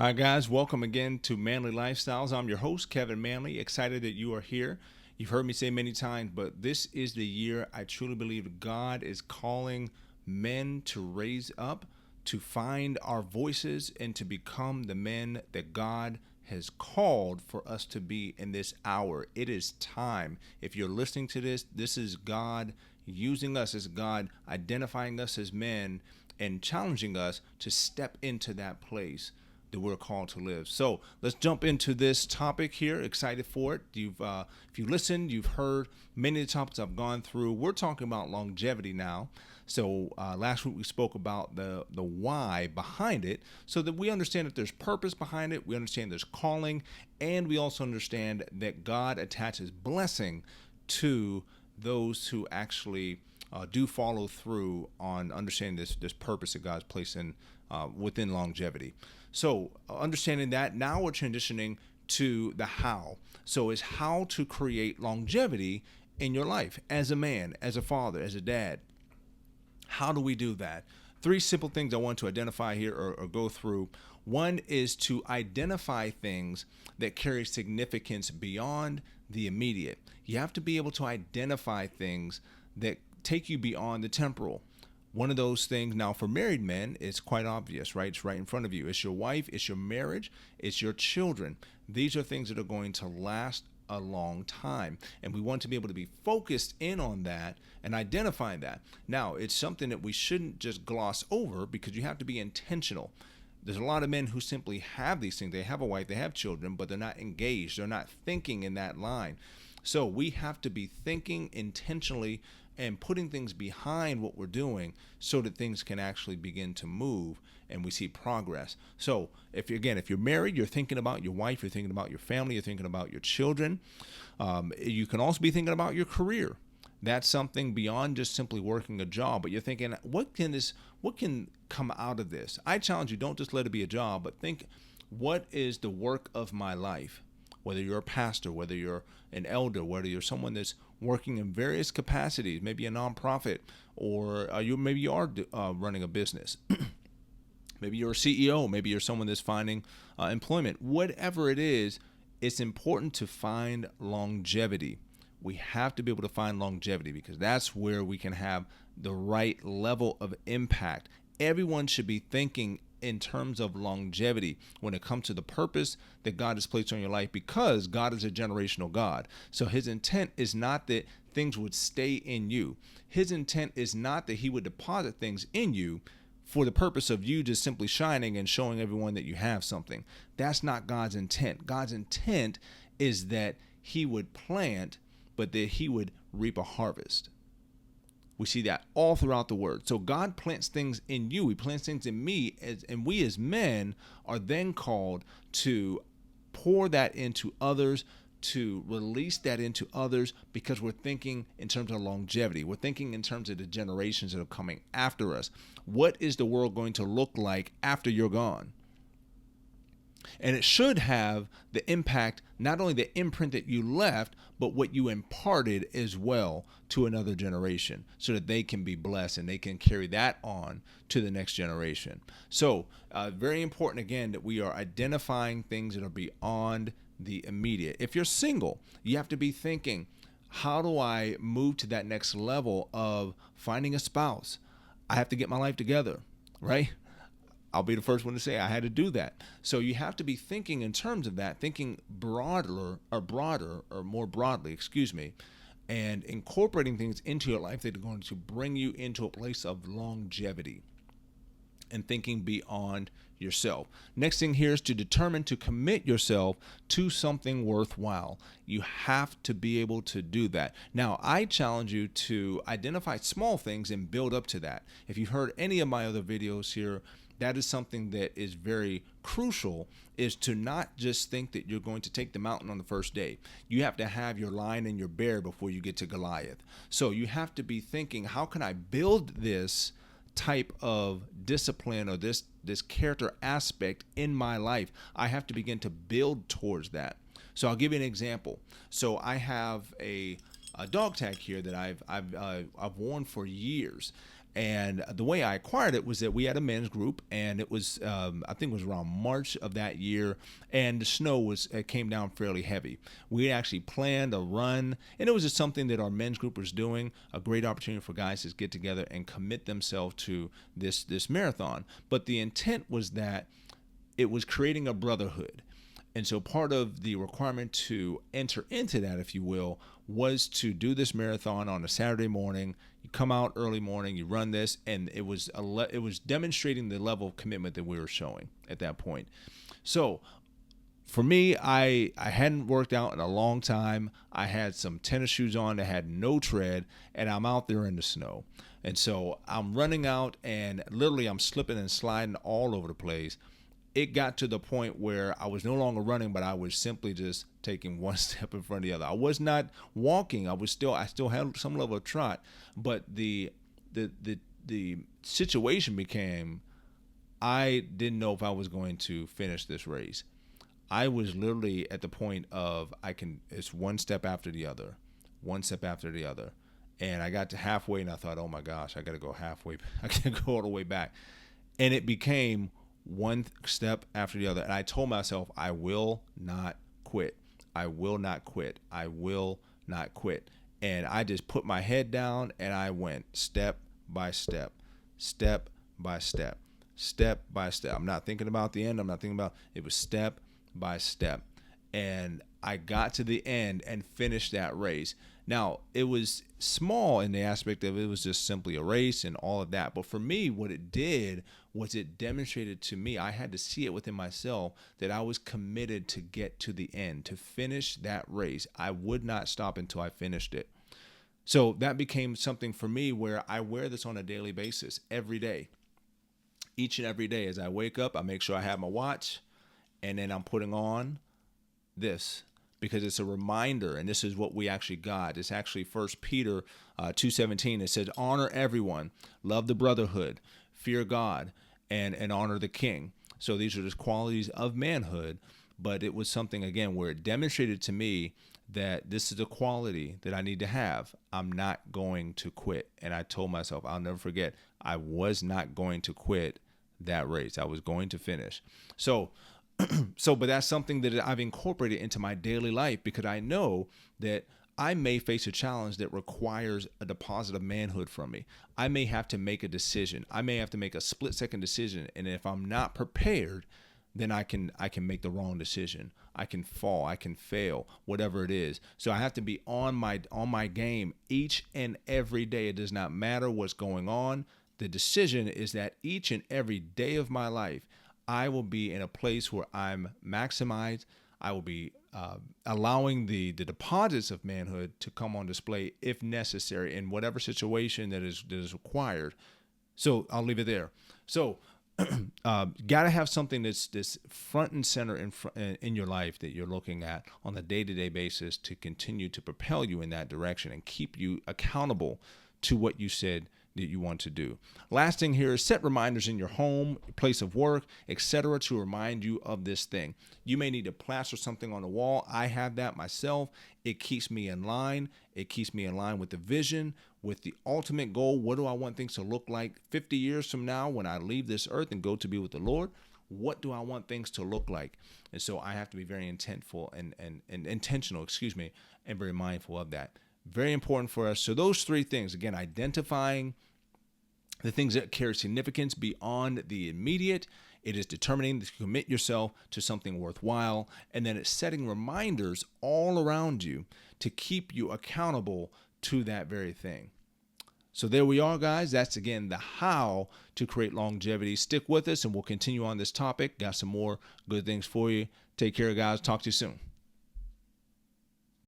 Hi, guys. Welcome again to Manly Lifestyles. I'm your host, Kevin Manley. Excited that you are here. You've heard me say many times, but this is the year I truly believe God is calling men to raise up, to find our voices, and to become the men that God has called for us to be in this hour. It is time. If you're listening to this, this is God using us, as God identifying us as men and challenging us to step into that place that we're called to live. So let's jump into this topic here. Excited for it. If you listened, you've heard many of the topics I've gone through. We're talking about longevity now. So last week we spoke about the why behind it, so that we understand that there's purpose behind it. We understand there's calling, and we also understand that God attaches blessing to those who actually do follow through on understanding this purpose that God's placed in within longevity. So understanding that, now we're transitioning to the how. So is how to create longevity in your life as a man, as a father, as a dad. How do we do that? Three simple things I want to identify here or go through. One is to identify things that carry significance beyond the immediate. You have to be able to identify things that take you beyond the temporal. One of those things now for married men is quite obvious, right? It's right in front of you. It's your wife, it's your marriage, it's your children. These are things that are going to last a long time. And we want to be able to be focused in on that and identify that. Now, it's something that we shouldn't just gloss over, because you have to be intentional. There's a lot of men who simply have these things. They have a wife, they have children, but they're not engaged. They're not thinking in that line. So we have to be thinking intentionally and putting things behind what we're doing, so that things can actually begin to move and we see progress. So if you're married, you're thinking about your wife, you're thinking about your family, you're thinking about your children. You can also be thinking about your career. That's something beyond just simply working a job, but you're thinking, what can come out of this? I challenge you, don't just let it be a job, but think, what is the work of my life? Whether you're a pastor, whether you're an elder, whether you're someone that's working in various capacities, maybe a nonprofit, or maybe you are running a business. Maybe you're a CEO, maybe you're someone that's finding employment. Whatever it is, it's important to find longevity. We have to be able to find longevity, because that's where we can have the right level of impact. Everyone should be thinking in terms of longevity when it comes to the purpose that God has placed on your life, because God is a generational God. So his intent is not that things would stay in you. His intent is not that he would deposit things in you for the purpose of you just simply shining and showing everyone that you have something. That's not God's intent. God's intent is that he would plant, but that he would reap a harvest. We see that all throughout the word. So God plants things in you. He plants things in me. And we as men are then called to pour that into others, to release that into others, because we're thinking in terms of longevity. We're thinking in terms of the generations that are coming after us. What is the world going to look like after you're gone? And it should have the impact, not only the imprint that you left, but what you imparted as well to another generation, so that they can be blessed and they can carry that on to the next generation. So very important, again, that we are identifying things that are beyond the immediate. If you're single, you have to be thinking, how do I move to that next level of finding a spouse? I have to get my life together, right? I'll be the first one to say I had to do that. So you have to be thinking in terms of that, thinking broader or more broadly, and incorporating things into your life that are going to bring you into a place of longevity and thinking beyond yourself. Next thing here is to determine to commit yourself to something worthwhile. You have to be able to do that. Now, I challenge you to identify small things and build up to that. If you've heard any of my other videos here, that is something that is very crucial, is to not just think that you're going to take the mountain on the first day. You have to have your lion and your bear before you get to Goliath. So you have to be thinking, how can I build this type of discipline or this character aspect in my life? I have to begin to build towards that. So I'll give you an example. So I have a dog tag here that I've worn for years. And the way I acquired it was that we had a men's group, and it was, I think it was around March of that year, and the snow came down fairly heavy. We actually planned a run, and it was just something that our men's group was doing, a great opportunity for guys to get together and commit themselves to this marathon. But the intent was that it was creating a brotherhood. And so part of the requirement to enter into that, if you will, was to do this marathon on a Saturday morning. You come out early morning, you run this, and it was demonstrating the level of commitment that we were showing at that point. So for me, I hadn't worked out in a long time. I had some tennis shoes on that had no tread, and I'm out there in the snow. And so I'm running out, and literally I'm slipping and sliding all over the place. It got to the point where I was no longer running, but I was simply just taking one step in front of the other. I was not walking. I still had some level of trot, but the situation became, I didn't know if I was going to finish this race. I was literally at the point of it's one step after the other, one step after the other. And I got to halfway and I thought, oh my gosh, I got to go halfway. I can't go all the way back. And it became one step after the other. And I told myself, I will not quit. I will not quit. I will not quit. And I just put my head down and I went step by step, step by step, step by step. I'm not thinking about the end. I'm not thinking about it. Was step by step. And I got to the end and finished that race. Now, it was small in the aspect of it was just simply a race and all of that. But for me, what it did was it demonstrated to me, I had to see it within myself, that I was committed to get to the end, to finish that race. I would not stop until I finished it. So that became something for me where I wear this on a daily basis, every day. Each and every day as I wake up, I make sure I have my watch, and then I'm putting on this, because it's a reminder, and this is what we actually got. It's actually 1 Peter 2:17. It says, honor everyone, love the brotherhood, fear God, and honor the king. So these are just qualities of manhood, but it was something, again, where it demonstrated to me that this is a quality that I need to have. I'm not going to quit. And I told myself, I'll never forget, I was not going to quit that race. I was going to finish. But that's something that I've incorporated into my daily life, because I know that I may face a challenge that requires a deposit of manhood from me. I may have to make a decision. I may have to make a split-second decision. And if I'm not prepared, then I can make the wrong decision. I can fall, I can fail, whatever it is. So I have to be on my game each and every day. It does not matter what's going on. The decision is that each and every day of my life, I will be in a place where I'm maximized. I will be allowing the deposits of manhood to come on display if necessary in whatever situation that is required. So I'll leave it there. So got to have something that's front and center in your life that you're looking at on a day-to-day basis to continue to propel you in that direction and keep you accountable to what you said that you want to do. Last thing here is set reminders in your home, place of work, etc., to remind you of this thing. You may need to plaster something on the wall. I have that myself. It keeps me in line. It keeps me in line with the vision, with the ultimate goal. What do I want things to look like 50 years from now when I leave this earth and go to be with the Lord? What do I want things to look like? And so I have to be very intentional and very mindful of that. Very important for us. So those three things, again, identifying the things that carry significance beyond the immediate. It is determining to commit yourself to something worthwhile. And then it's setting reminders all around you to keep you accountable to that very thing. So there we are, guys. That's, again, the how to create longevity. Stick with us and we'll continue on this topic. Got some more good things for you. Take care, guys. Talk to you soon.